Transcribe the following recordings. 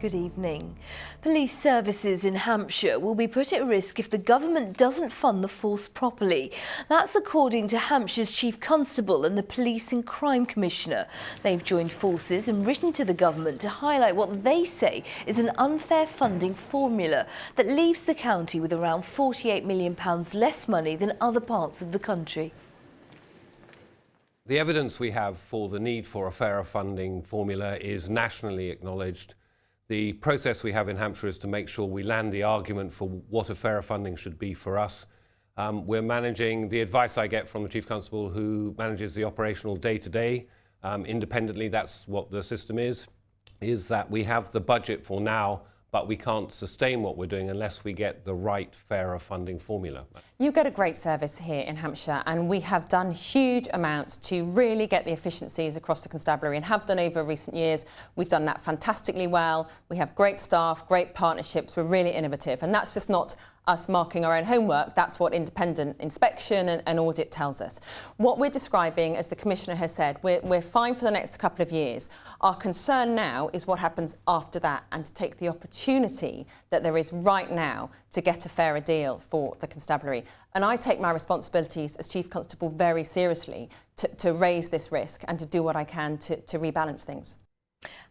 Good evening. Police services in Hampshire will be put at risk if the government doesn't fund the force properly. That's according to Hampshire's Chief Constable and the Police and Crime Commissioner. They've joined forces and written to the government to highlight what they say is an unfair funding formula that leaves the county with around £48 million less money than other parts of the country. The evidence we have for the need for a fairer funding formula is nationally acknowledged. The process we have in Hampshire is to make sure we land the argument for what a fairer funding should be for us. We're managing the advice I get from the Chief Constable, who manages the operational day-to-day independently. That's what the system is that we have the budget for now, but we can't sustain what we're doing unless we get the right, fairer funding formula. You get a great service here in Hampshire, and we have done huge amounts to really get the efficiencies across the constabulary and have done over recent years. We've done that fantastically well. We have great staff, great partnerships. We're really innovative, and that's just not us marking our own homework. That's what independent inspection and audit tells us. What we're describing, as the Commissioner has said, we're fine for the next couple of years. Our concern now is what happens after that, and to take the opportunity that there is right now to get a fairer deal for the constabulary. And I take my responsibilities as Chief Constable very seriously to raise this risk and to do what I can to rebalance things.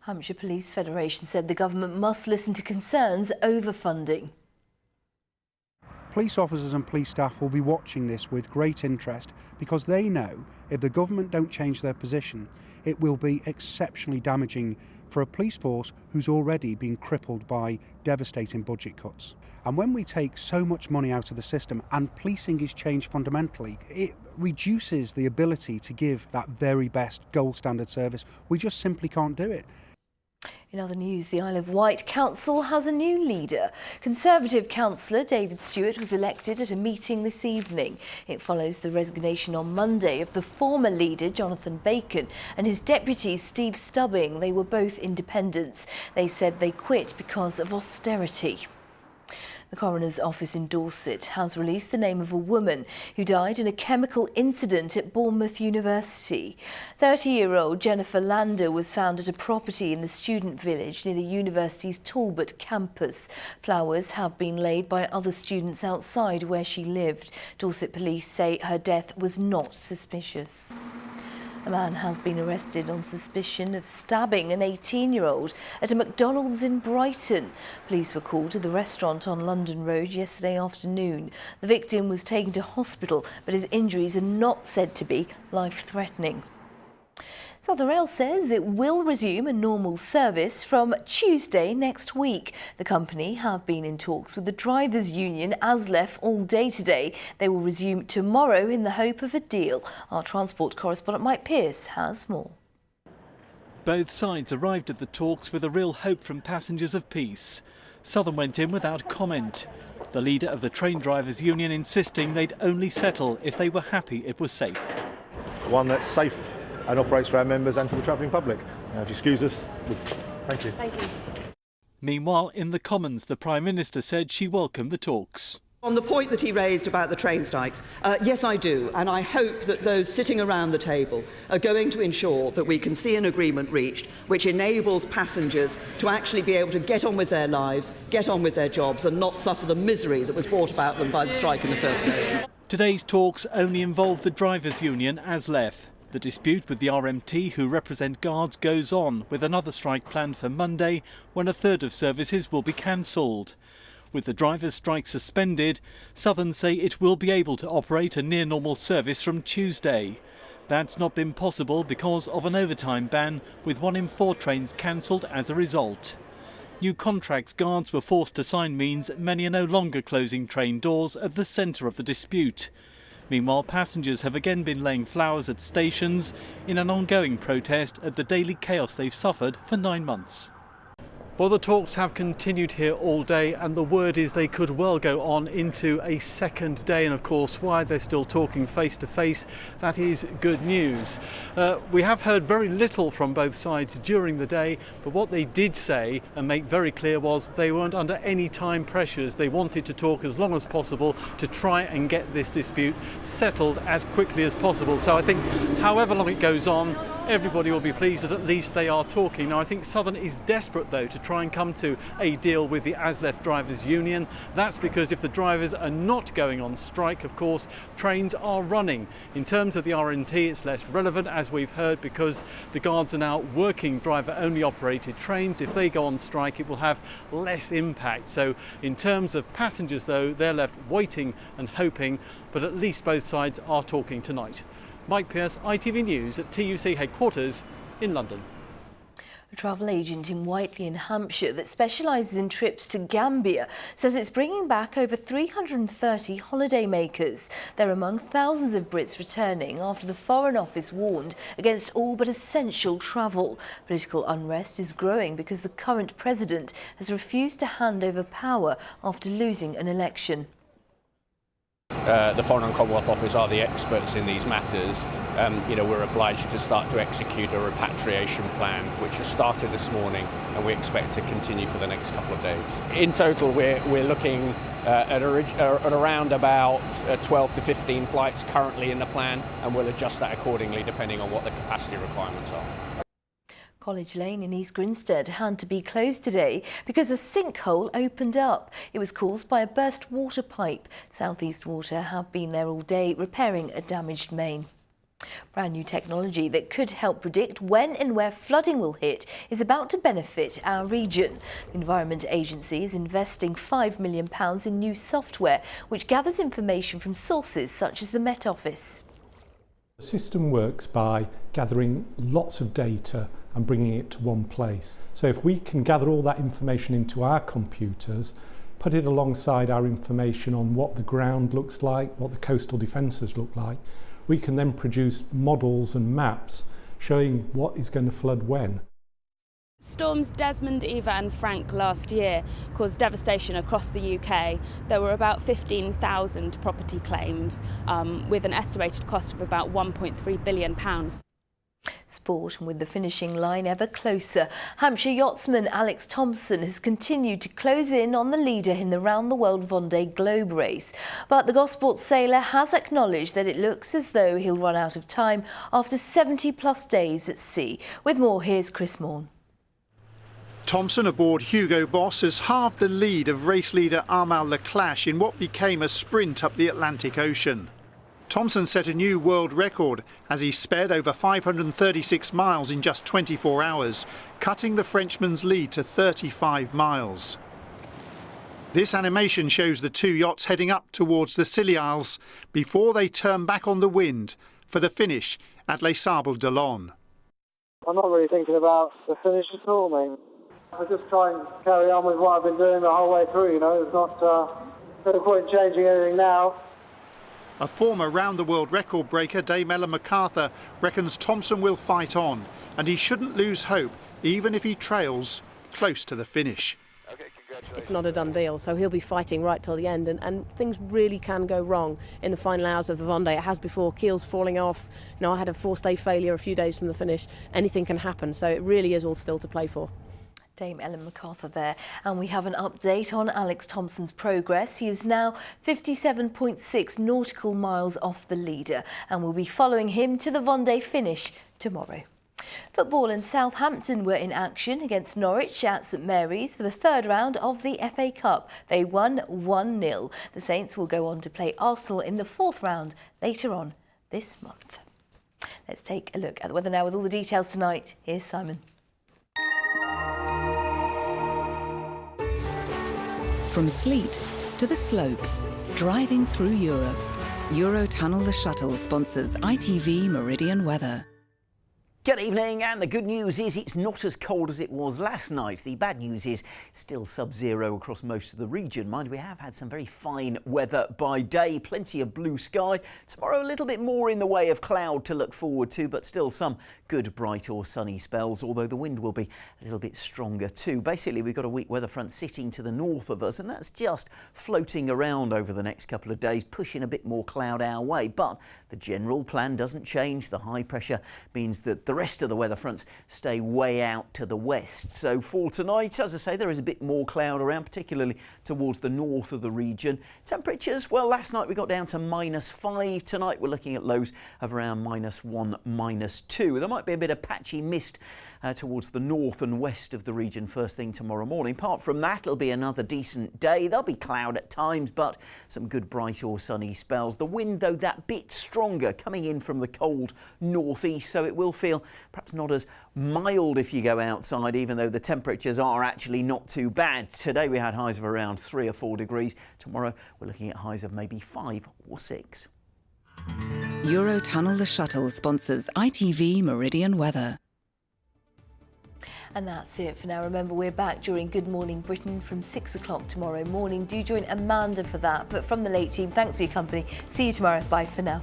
Hampshire Police Federation said the government must listen to concerns over funding. Police officers and police staff will be watching this with great interest because they know if the government don't change their position, it will be exceptionally damaging for a police force who's already been crippled by devastating budget cuts. And when we take so much money out of the system and policing is changed fundamentally, it reduces the ability to give that very best gold standard service. We just simply can't do it. In other news, the Isle of Wight Council has a new leader. Conservative councillor David Stewart was elected at a meeting this evening. It follows the resignation on Monday of the former leader, Jonathan Bacon, and his deputy, Steve Stubbing. They were both independents. They said they quit because of austerity. The Coroner's Office in Dorset has released the name of a woman who died in a chemical incident at Bournemouth University. 30-year-old Jennifer Lander was found at a property in the student village near the university's Talbot campus. Flowers have been laid by other students outside where she lived. Dorset police say her death was not suspicious. A man has been arrested on suspicion of stabbing an 18-year-old at a McDonald's in Brighton. Police were called to the restaurant on London Road yesterday afternoon. The victim was taken to hospital, but his injuries are not said to be life-threatening. Southern Rail says it will resume a normal service from Tuesday next week. The company have been in talks with the drivers' union ASLEF all day today. They will resume tomorrow in the hope of a deal. Our transport correspondent Mike Pearce has more. Both sides arrived at the talks with a real hope from passengers of peace. Southern went in without comment. The leader of the train drivers' union insisting they'd only settle if they were happy it was safe. One that's safe and operates for our members and for the travelling public. Now, if you excuse us, thank you. Thank you. Meanwhile, in the Commons, the Prime Minister said she welcomed the talks. On the point that he raised about the train strikes, yes, I do, and I hope that those sitting around the table are going to ensure that we can see an agreement reached which enables passengers to actually be able to get on with their lives, get on with their jobs and not suffer the misery that was brought about them by the strike in the first place. Today's talks only involve the drivers' union ASLEF. The dispute with the RMT, who represent guards, goes on, with another strike planned for Monday, when a third of services will be cancelled. With the drivers' strike suspended, Southern say it will be able to operate a near-normal service from Tuesday. That's not been possible because of an overtime ban, with 1 in 4 trains cancelled as a result. New contracts guards were forced to sign means many are no longer closing train doors at the centre of the dispute. Meanwhile, passengers have again been laying flowers at stations in an ongoing protest at the daily chaos they've suffered for 9 months. Well, the talks have continued here all day, and the word is they could well go on into a second day. And of course, why they're still talking face to face, that is good news. We have heard very little from both sides during the day, but what they did say and make very clear was they weren't under any time pressures. They wanted to talk as long as possible to try and get this dispute settled as quickly as possible. So I think however long it goes on, everybody will be pleased that at least they are talking. Now, I think Southern is desperate, though, to try and come to a deal with the ASLEF Drivers Union. That's because if the drivers are not going on strike, of course, trains are running. In terms of the RMT, it's less relevant, as we've heard, because the Guards are now working driver-only operated trains. If they go on strike, it will have less impact. So in terms of passengers, though, they're left waiting and hoping, but at least both sides are talking tonight. Mike Pearce, ITV News at TUC headquarters in London. A travel agent in Whiteley in Hampshire that specialises in trips to Gambia says it's bringing back over 330 holidaymakers. They're among thousands of Brits returning after the Foreign Office warned against all but essential travel. Political unrest is growing because the current president has refused to hand over power after losing an election. The Foreign and Commonwealth Office are the experts in these matters. We're obliged to start to execute a repatriation plan, which has started this morning, and we expect to continue for the next couple of days. In total, we're looking at around about 12 to 15 flights currently in the plan, and we'll adjust that accordingly depending on what the capacity requirements are. College Lane in East Grinstead had to be closed today because a sinkhole opened up. It was caused by a burst water pipe. South East Water have been there all day repairing a damaged main. Brand new technology that could help predict when and where flooding will hit is about to benefit our region. The Environment Agency is investing £5 million in new software which gathers information from sources such as the Met Office. The system works by gathering lots of data and bringing it to one place. So if we can gather all that information into our computers, put it alongside our information on what the ground looks like, what the coastal defences look like, we can then produce models and maps showing what is going to flood when. Storms Desmond, Eva and Frank last year caused devastation across the UK. There were about 15,000 property claims with an estimated cost of about £1.3 billion. Sport, and with the finishing line ever closer, Hampshire yachtsman Alex Thomson has continued to close in on the leader in the Round the World Vendée Globe race. But the Gosport sailor has acknowledged that it looks as though he'll run out of time after 70+ days at sea. With more, here's Chris Morn. Thomson aboard Hugo Boss has halved the lead of race leader Amal Leclache in what became a sprint up the Atlantic Ocean. Thomson set a new world record as he sped over 536 miles in just 24 hours, cutting the Frenchman's lead to 35 miles. This animation shows the two yachts heading up towards the Scilly Isles before they turn back on the wind for the finish at Les Sables d'Olonne. I'm not really thinking about the finish at all, mate. I just try and carry on with what I've been doing the whole way through, you know. There's not no point changing anything now. A former round-the-world record breaker, Dame Ellen MacArthur, reckons Thomson will fight on, and he shouldn't lose hope, even if he trails close to the finish. It's not a done deal, so he'll be fighting right till the end, and things really can go wrong in the final hours of the Vendée. It has before, keels falling off. You know, I had a force-day failure a few days from the finish. Anything can happen, so it really is all still to play for. Dame Ellen MacArthur there, and we have an update on Alex Thomson's progress. He is now 57.6 nautical miles off the leader, and we'll be following him to the Vendée finish tomorrow. Football in Southampton were in action against Norwich at St Mary's for the third round of the FA Cup. They won 1-0. The Saints will go on to play Arsenal in the fourth round later on this month. Let's take a look at the weather now with all the details tonight. Here's Simon. From sleet to the slopes, driving through Europe. Eurotunnel the Shuttle sponsors ITV Meridian weather. Good evening, and the good news is it's not as cold as it was last night. The bad news is still sub-zero across most of the region. Mind, we have had some very fine weather by day, plenty of blue sky. Tomorrow a little bit more in the way of cloud to look forward to, but still some good bright or sunny spells, although the wind will be a little bit stronger too. Basically, we've got a weak weather front sitting to the north of us, and that's just floating around over the next couple of days, pushing a bit more cloud our way. But the general plan doesn't change. The high pressure means that the The rest of the weather fronts stay way out to the west. So for tonight, as I say, there is a bit more cloud around, particularly towards the north of the region. Temperatures, well, last night we got down to -5. Tonight we're looking at lows of around -1, -2. There might be a bit of patchy mist towards the north and west of the region first thing tomorrow morning. Apart from that, it'll be another decent day. There'll be cloud at times, but some good bright or sunny spells. The wind, though, that bit stronger coming in from the cold northeast, so it will feel perhaps not as mild if you go outside, even though the temperatures are actually not too bad. Today we had highs of around 3 or 4 degrees. Tomorrow we're looking at highs of maybe 5 or 6. Eurotunnel the Shuttle sponsors ITV Meridian Weather. And that's it for now. Remember, we're back during Good Morning Britain from 6 o'clock tomorrow morning. Do join Amanda for that. But from the late team, thanks for your company. See you tomorrow. Bye for now.